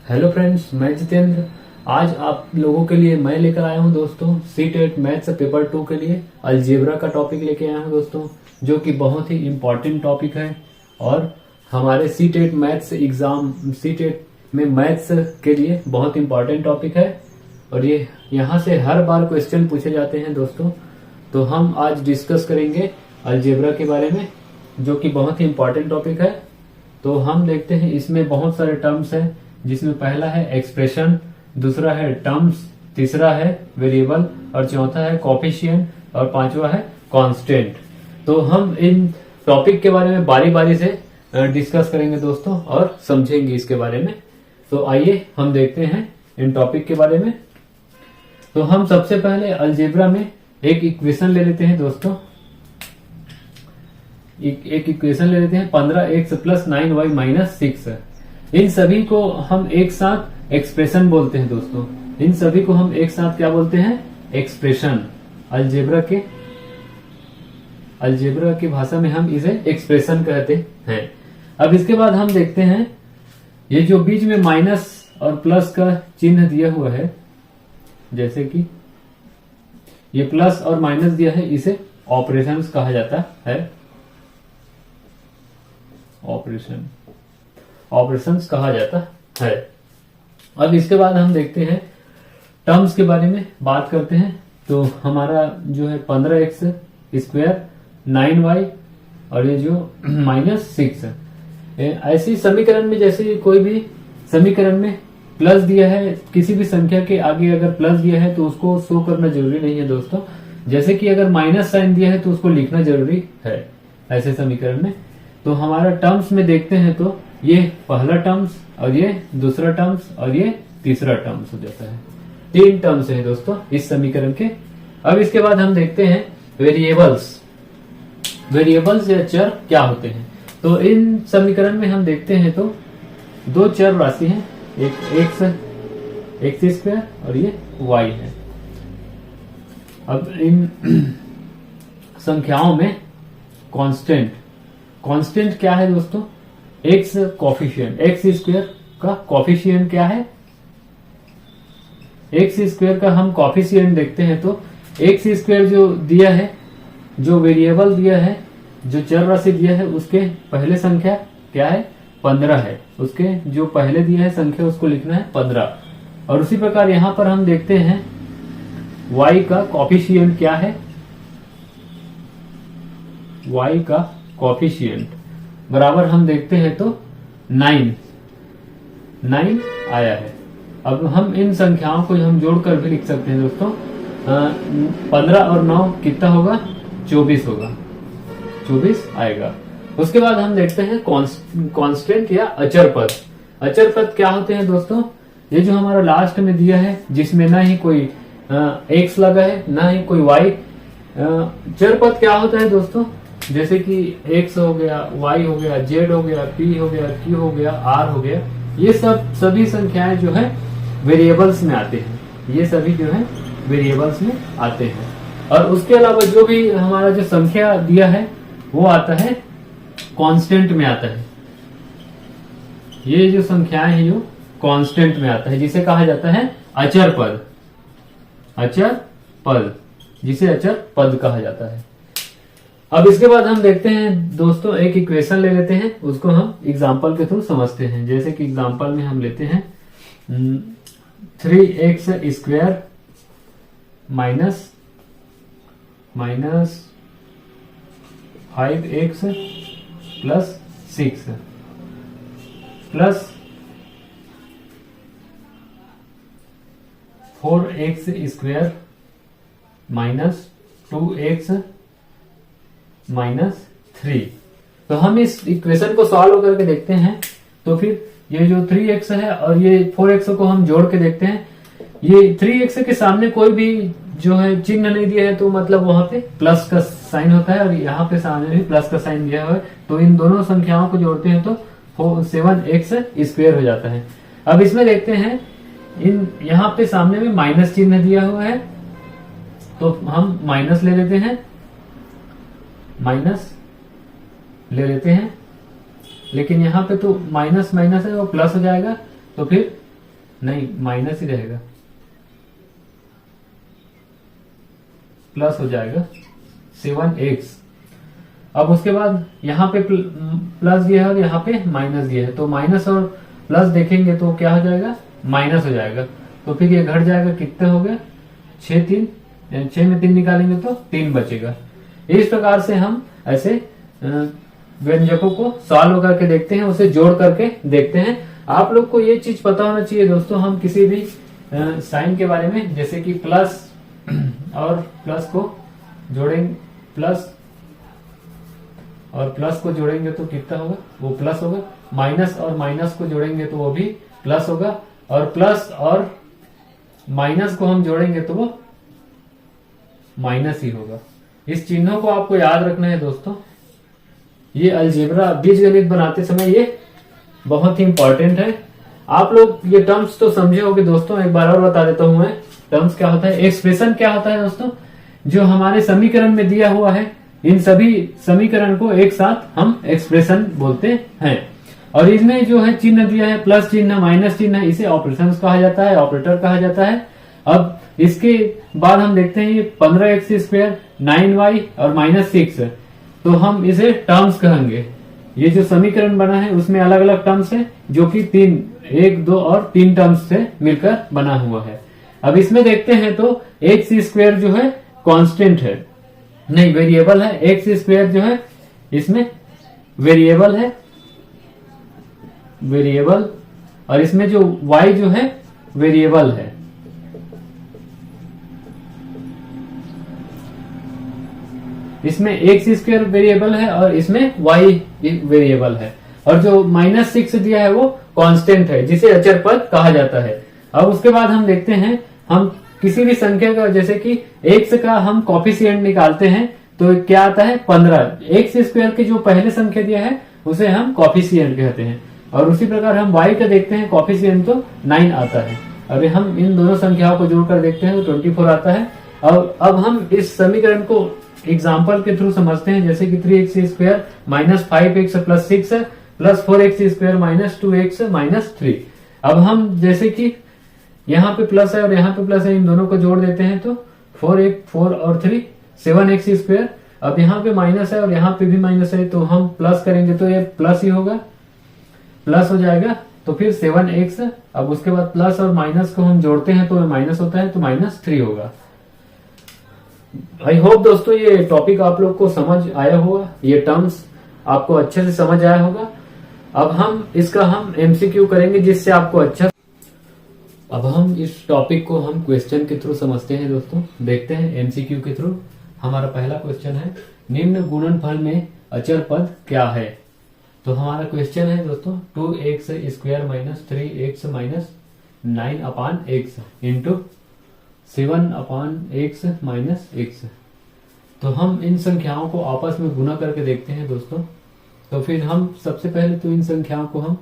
Hello friends, मैं जितेंद्र। आज आप लोगों के लिए मैं लेकर आया हूं दोस्तों सी-टेट मैथ्स पेपर 2 के लिए अलजेब्रा का टॉपिक लेके आया हूं दोस्तों, जो कि बहुत ही इम्पोर्टेंट टॉपिक है। और हमारे सी-टेट मैथ्स एग्जाम सी-टेट में मैथ्स के लिए बहुत इम्पोर्टेंट टॉपिक है और ये यहाँ से हर बार क्वेश्चन पूछे जाते हैं दोस्तों। तो हम आज डिस्कस करेंगे अलजेब्रा के बारे में, जो कि बहुत ही इम्पोर्टेंट टॉपिक है। तो हम देखते हैं, इसमें बहुत सारे टर्म्स हैं, जिसमें पहला है एक्सप्रेशन, दूसरा है टर्म्स, तीसरा है वेरिएबल और चौथा है कोफिशिएंट और पांचवा है कांस्टेंट। तो हम इन टॉपिक के बारे में बारी बारी से डिस्कस करेंगे दोस्तों और समझेंगे इसके बारे में। तो आइए हम देखते हैं इन टॉपिक के बारे में। तो हम सबसे पहले अलजेब्रा में एक इक्वेशन ले लेते हैं दोस्तों। एक इक्वेशन ले लेते हैं 15x प्लस 9y माइनस 6। इन सभी को हम एक साथ एक्सप्रेशन बोलते हैं दोस्तों। इन सभी को हम एक साथ क्या बोलते हैं? एक्सप्रेशन। अलजेब्रा की भाषा में हम इसे एक्सप्रेशन कहते हैं। अब इसके बाद हम देखते हैं, ये जो बीच में माइनस और प्लस का चिन्ह दिया हुआ है, जैसे कि ये प्लस और माइनस दिया है, इसे ऑपरेशंस कहा जाता है। ऑपरेशंस कहा जाता है। अब इसके बाद हम देखते हैं टर्म्स के बारे में बात करते हैं। तो हमारा जो है 15x स्क्वायर 9y और ये जो माइनस 6, ऐसी समीकरण में जैसे कोई भी समीकरण में प्लस दिया है, किसी भी संख्या के आगे अगर प्लस दिया है तो उसको शो करना जरूरी नहीं है दोस्तों। जैसे कि अगर माइनस साइन दिया है तो उसको लिखना जरूरी है ऐसे समीकरण में। तो हमारा टर्म्स में देखते हैं तो ये पहला टर्म्स और ये दूसरा टर्म्स और ये तीसरा टर्म्स हो जाता है। 3 टर्म्स हैं दोस्तों इस समीकरण के। अब इसके बाद हम देखते हैं वेरिएबल्स या चर क्या होते हैं। तो इन समीकरण में हम देखते हैं तो 2 चर राशि हैं, एक एक्स स्क्वायर और ये y है। अब इन संख्याओं में कांस्टेंट क्या है दोस्तों? X coefficient. एक्स स्क्वायर का कोफिशिएंट क्या है? एक्स स्क्वायर का हम कोफिशिएंट देखते हैं तो एक्स स्क्वायर जो दिया है, जो वेरिएबल दिया है, जो चर राशि दिया है, उसके पहले संख्या क्या है? 15 है। उसके जो पहले दिया है संख्या उसको लिखना है 15। और उसी प्रकार यहां पर हम देखते हैं y का कोफिशिएंट क्या है? y का कोफिशिएंट बराबर हम देखते हैं तो 9 आया है। अब हम इन संख्याओं को हम जोड़कर भी लिख सकते हैं दोस्तों। 15 और 9 कितना होगा? 24 होगा। 24 आएगा। उसके बाद हम देखते हैं कांस्टेंट या अचर पद। अचर पद क्या होते हैं दोस्तों? ये जो हमारा लास्ट में दिया है, जिसमें ना ही कोई एक्स लगा है ना ही कोई वाई। चर पद क्या होता है दोस्तों? जैसे कि x हो गया, y हो गया, z हो गया, p हो गया, q हो गया, r हो गया। ये सभी संख्याएं जो है वेरिएबल्स में आते हैं। ये सभी जो है वेरिएबल्स में आते हैं। और उसके अलावा जो भी हमारा जो संख्या दिया है वो आता है कांस्टेंट में आता है। ये जो संख्याएं हैं जो कांस्टेंट में आता है, जिसे कहा जाता है अचर पद। जिसे अचर पद कहा जाता है। अब इसके बाद हम देखते हैं दोस्तों, एक इक्वेशन ले लेते हैं, उसको हम एग्जांपल के थ्रू समझते हैं। जैसे कि एग्जांपल में हम लेते हैं 3x square minus 5x plus 6 plus 4x square minus 2x minus 3। तो हम इस इक्वेशन को सॉल्व करके देखते हैं। तो फिर ये जो 3x है और ये 4x को हम जोड़ के देखते हैं। ये 3x के सामने कोई भी जो है चिन्ह नहीं दिया है, तो मतलब वहां पे प्लस का साइन होता है और यहाँ पे सामने भी प्लस का साइन दिया हुआ है। तो इन दोनों संख्याओं को जोड़ते हैं तो 7x स्क्वायर हो जाता है। अब इसमें देखते हैं, इन यहाँ पे सामने में माइनस चिन्ह दिया हुआ है, तो हम माइनस ले लेते हैं। लेकिन यहाँ पे तो माइनस माइनस है, वो प्लस हो जाएगा। तो फिर नहीं माइनस ही रहेगा, प्लस हो जाएगा 7x। अब उसके बाद यहाँ पे प्लस दिया है और यहाँ पे माइनस दिया है, तो माइनस और प्लस देखेंगे तो क्या हो जाएगा, माइनस हो जाएगा। तो फिर ये घट जाएगा, कितने हो गए 6 में 3 निकालेंगे तो 3 बचेगा। इस प्रकार से हम ऐसे व्यंजकों को सॉल्व करके देखते हैं, उसे जोड़ करके देखते हैं। आप लोग को ये चीज पता होना चाहिए दोस्तों, हम किसी भी साइन के बारे में, जैसे कि प्लस और प्लस को जोड़ेंगे, प्लस और प्लस को जोड़ेंगे तो कितना होगा, वो प्लस होगा। माइनस और माइनस को जोड़ेंगे तो वो भी प्लस होगा, और प्लस और माइनस को हम जोड़ेंगे तो वो माइनस ही होगा। इस चिन्हों को आपको याद रखना है दोस्तों। ये अलजेब्रा बीजगणित बनाते समय ये बहुत ही इंपॉर्टेंट है। आप लोग ये टर्म्स तो समझे होंगे दोस्तों, एक बार और बता देता हूं मैं। टर्म्स क्या होता है, एक्सप्रेशन क्या होता है दोस्तों, जो हमारे समीकरण में दिया हुआ है, इन सभी समीकरण को एक साथ हम एक्सप्रेशन बोलते हैं। और इसमें जो है चिन्ह दिया है, प्लस चिन्ह, माइनस चिन्ह, इसे ऑपरेशन कहा जाता है, ऑपरेटर कहा जाता है। अब इसके बाद हम देखते हैं ये 15x², 9y और -6, तो हम इसे टर्म्स कहेंगे। ये जो समीकरण बना है उसमें अलग अलग टर्म्स है, जो कि 1, 2 और 3 टर्म्स से मिलकर बना हुआ है। अब इसमें देखते हैं तो x² जो है कांस्टेंट है, नहीं वेरिएबल है। x² जो है इसमें वेरिएबल है, वेरिएबल, और इसमें जो y जो है वेरिएबल है। इसमें x² वेरिएबल है और इसमें y वेरिएबल है, और जो -6 दिया है वो कांस्टेंट है, जिसे अचर पद कहा जाता है। अब उसके बाद हम देखते हैं, हम किसी भी संख्या का, जैसे कि x का हम कॉफिशिएंट निकालते हैं तो क्या आता है 15। x² की जो पहले संख्या दिया है उसे हम कॉफिशिएंट कहते हैं, और उसी प्रकार हम y का देखते हैं कॉफिशिएंट तो 9 आता है। अभी हम इन दोनों संख्याओं को जोड़कर देखते हैं तो 24 आता है। और अब हम इस समीकरण को एग्जाम्पल के थ्रू समझते हैं, जैसे कि 3x² -5x + 6 + 4x² -2x - 3। अब हम जैसे कि यहाँ पे प्लस है और यहाँ पे प्लस है, इन दोनों को जोड़ देते हैं तो 4 और 3 7x²। अब यहाँ पे माइनस है और यहाँ पे भी माइनस है, तो हम प्लस करेंगे तो ये प्लस ही होगा, प्लस हो जाएगा। तो फिर 7x, अब उसके बाद प्लस और माइनस को हम जोड़ते हैं तो माइनस होता है, तो -3 होगा। आई होप दोस्तों ये टॉपिक आप लोग को समझ आया होगा, ये टर्म्स आपको अच्छे से समझ आया होगा। अब हम इसका MCQ करेंगे, जिससे आपको अच्छा। अब हम इस टॉपिक को हम क्वेश्चन के थ्रू समझते हैं दोस्तों, देखते हैं MCQ के थ्रू। हमारा पहला क्वेश्चन है, निम्न गुणनफल में अचर पद क्या है। तो हमारा क्वेश्चन है दोस्तों 2x² - 3x - 9/x into 7/x - x। तो हम इन संख्याओं को आपस में गुना करके देखते हैं दोस्तों। तो फिर हम सबसे पहले तो इन संख्याओं को हम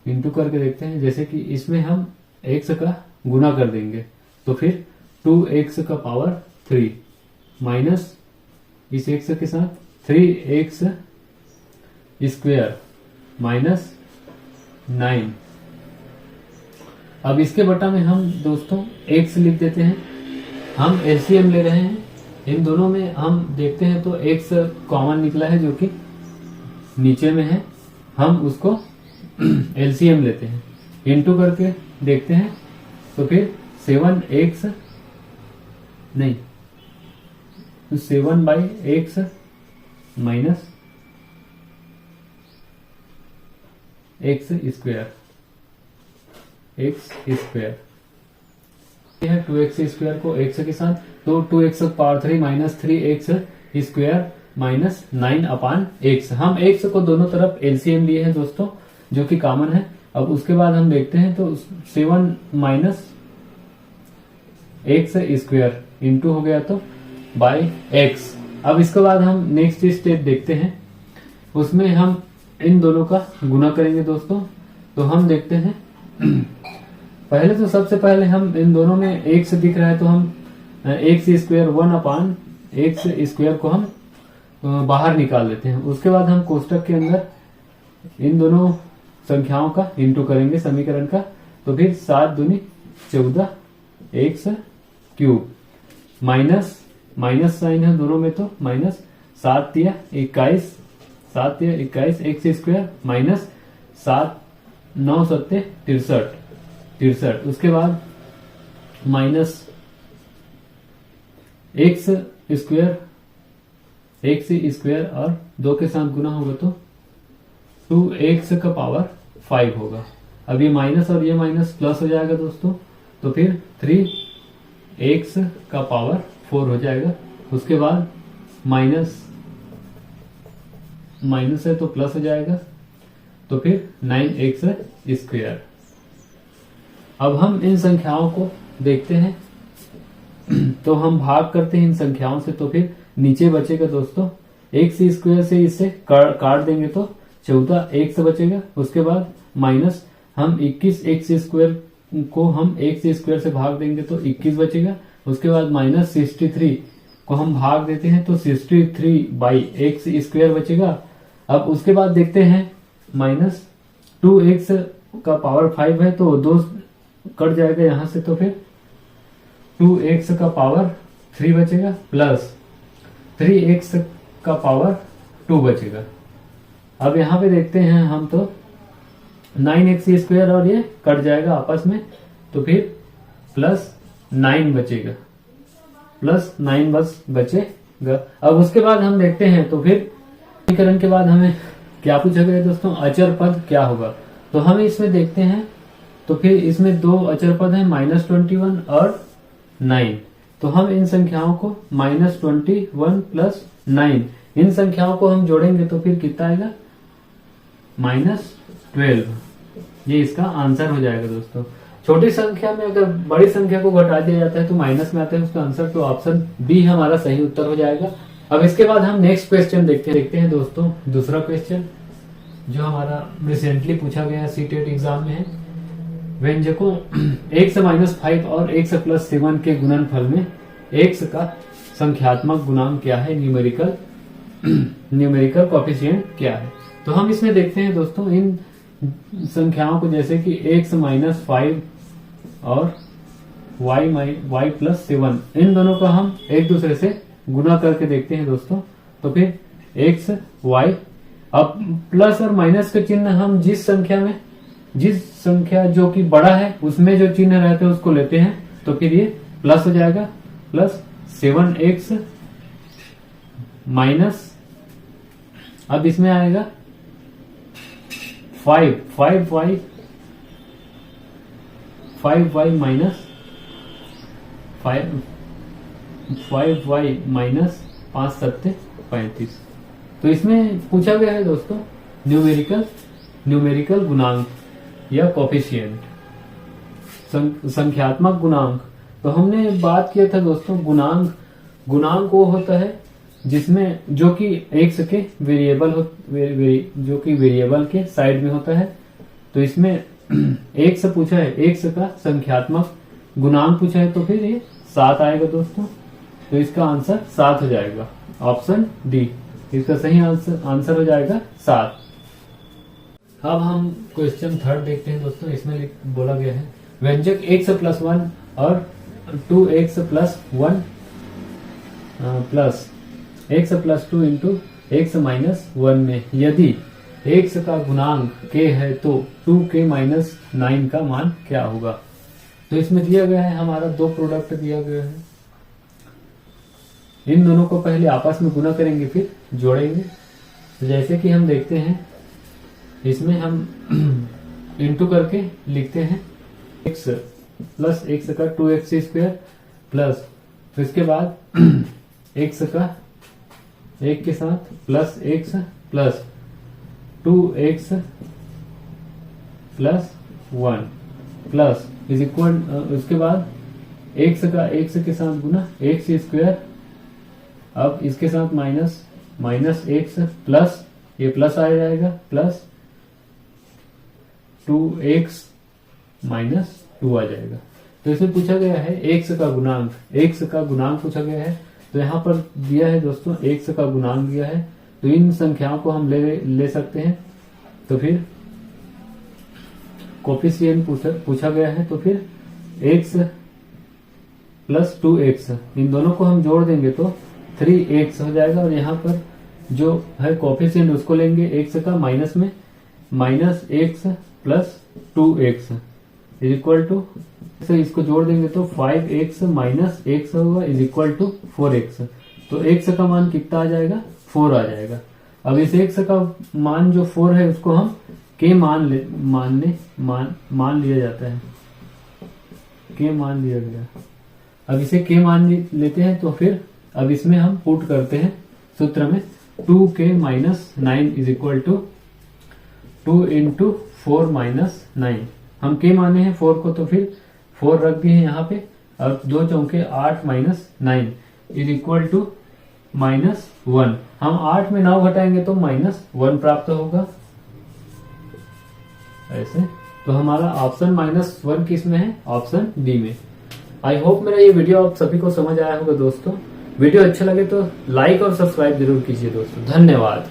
इंटू करके देखते हैं, जैसे कि इसमें हम x का गुना कर देंगे तो फिर 2x का पावर 3 माइनस इस x के साथ 3x² माइनस 9। अब इसके बटा में हम दोस्तों x लिख देते हैं, हम LCM ले रहे हैं। इन दोनों में हम देखते हैं तो x कॉमन निकला है जो कि नीचे में है, हम उसको LCM लेते हैं, इंटू करके देखते हैं तो फिर 7x नहीं 7/x माइनस x²। यह 2x² को x के साथ, तो 2x का power 3 minus 3x² minus 9/x। हम x को दोनों तरफ LCM लिए हैं दोस्तों, जो कि कॉमन है। अब उसके बाद हम देखते हैं तो 7 माइनस x² इंटू हो गया तो बाय x। अब इसके बाद हम नेक्स्ट स्टेप देखते हैं, उसमें हम इन दोनों का गुना करेंगे दोस्तों। तो हम देखते हैं पहले तो सबसे पहले हम इन दोनों में x दिख रहा है तो हम x² 1/x² को हम बाहर निकाल देते हैं। उसके बाद हम कोष्टक के अंदर इन दोनों संख्याओं का इंटू करेंगे समीकरण का, तो फिर 7 दूनी 14 एक्स क्यूब माइनस साइन है दोनों में तो माइनस 7 या 21 एक्स स्क्वायर माइनस 7 9 सत्ते 63 उसके बाद माइनस एक्स स्क्वायर और 2 के साथ गुना होगा तो 2x का पावर 5 होगा। अब ये माइनस और ये माइनस प्लस हो जाएगा दोस्तों, तो फिर 3x का पावर 4 हो जाएगा। उसके बाद माइनस है तो प्लस हो जाएगा, तो फिर 9x स्क्वायर। अब हम इन संख्याओं को देखते हैं तो हम भाग करते हैं इन संख्याओं से, तो फिर नीचे बचेगा दोस्तों एक्स स्क्वायर से इसे काट देंगे तो 14x बचेगा। उसके बाद माइनस हम 21x स्क्वायर को हम एक्स स्क्वायर से भाग देंगे तो 21 बचेगा। उसके बाद माइनस 63 को हम भाग देते हैं तो 63/x स्क्वायर बचेगा। अब उसके बाद देखते हैं माइनस 2x का पावर 5 है तो 2 कट जाएगा यहां से, तो फिर 2x का पावर 3 बचेगा प्लस 3x का पावर 2 बचेगा। अब यहां पे देखते हैं हम तो 9x स्क्वायर और ये कट जाएगा आपस में, तो फिर प्लस 9 बचेगा, प्लस 9 बस बचेगा। अब उसके बाद हम देखते हैं तो फिर समीकरण के बाद हमें क्या पूछा गया दोस्तों, अचर पद क्या होगा। तो हम इसमें देखते हैं तो फिर इसमें 2 अचर पद हैं -21 और 9। तो हम इन संख्याओं को -21 प्लस 9 इन संख्याओं को हम जोड़ेंगे तो फिर कितना आएगा -12। ये इसका आंसर हो जाएगा दोस्तों। छोटी संख्या में अगर बड़ी संख्या को घटा दिया जाता है तो माइनस में आता है उसका आंसर, तो ऑप्शन बी हमारा सही उत्तर हो जाएगा। अब इसके बाद हम नेक्स्ट क्वेश्चन देखते हैं दोस्तों। दूसरा क्वेश्चन जो हमारा रिसेंटली पूछा गया है सीटेट एग्जाम में है, व्यंजकों x -5 और x +7 के गुणनफल में x का संख्यात्मक गुणांक क्या है, न्यूमेरिकल कोएफिशिएंट क्या है। तो हम इसमें देखते हैं दोस्तों इन संख्याओं को, जैसे कि x -5 और y +7 इन दोनों को हम एक दूसरे से गुना करके देखते हैं दोस्तों। तो फिर x y, अब प्लस और माइनस का चिन्ह हम जिस संख्या जो कि बड़ा है उसमें जो चिन्ह रहते हैं उसको लेते हैं, तो फिर ये प्लस हो जाएगा, प्लस 7x माइनस, अब इसमें आएगा 5y माइनस 5y माइनस 5 सत्ते 35। तो इसमें पूछा गया है दोस्तों न्यूमेरिकल गुणांक या कोएफिशिएंट, संख्यात्मक गुणांक। तो हमने बात किया था दोस्तों गुणांक वो होता है जिसमें जो कि x के वेरिएबल के साइड में होता है। तो इसमें x पूछा है, x का संख्यात्मक गुणांक पूछा है, तो फिर ये 7 आएगा दोस्तों। तो इसका आंसर 7 हो जाएगा, ऑप्शन डी इसका सही आंसर हो जाएगा 7। अब हम क्वेश्चन थर्ड देखते हैं दोस्तों। इसमें बोला गया है व्यंजक x +1 और 2x +1 plus x +2 into x -1 में यदि x का गुणांक k है तो 2k - 9 का मान क्या होगा। तो इसमें दिया गया है हमारा 2 प्रोडक्ट दिया गया है, इन दोनों को पहले आपस में गुना करेंगे फिर जोड़ेंगे। तो जैसे कि हम देखते हैं इसमें हम इंटू करके लिखते हैं x प्लस x का 2x स्क्वायर प्लस, तो इसके बाद x का 1 के साथ plus x plus 2x +1 plus is equal, उसके बाद x का x के साथ गुना x स्क्वायर, अब इसके साथ माइनस x प्लस ये प्लस आ जाएगा प्लस 2x -2 आ जाएगा। तो इसमें पूछा गया है x का गुणांक पूछा गया है। तो यहाँ पर दिया है दोस्तों x का गुणांक दिया है, तो इन संख्याओं को हम ले सकते हैं। तो फिर कोफिशिएंट पूछा गया है, तो फिर x प्लस 2x इन दोनों को हम जोड़ देंगे तो 3x हो जाएगा। और यहाँ पर जो है कोफिशिएंट उसको लेंगे x का माइनस में, minus x plus 2x is equal to, इसको जोड़ देंगे तो 5x माइनस x होगा इज इक्वल टू 4x। तो x का मान कितना आ जाएगा, 4 आ जाएगा। अब इस x का मान जो 4 है उसको हम k मान लिया जाता है, k मान लिया गया। अब इसे k मान लेते हैं, तो फिर अब इसमें हम पुट करते हैं सूत्र में 2k minus 9 is equal to 2 into 4 minus 9। हम k माने हैं 4 को, तो फिर 4 रख दिए यहाँ पे। और 2 चौके 8 minus 9 is equal to minus 1। हम 8 में 9 घटाएंगे तो माइनस 1 प्राप्त होगा ऐसे। तो हमारा ऑप्शन माइनस 1 किस में है, ऑप्शन डी में। आई होप मेरा ये वीडियो आप सभी को समझ आया होगा दोस्तों। वीडियो अच्छा लगे तो लाइक और सब्सक्राइब जरूर कीजिए दोस्तों। धन्यवाद।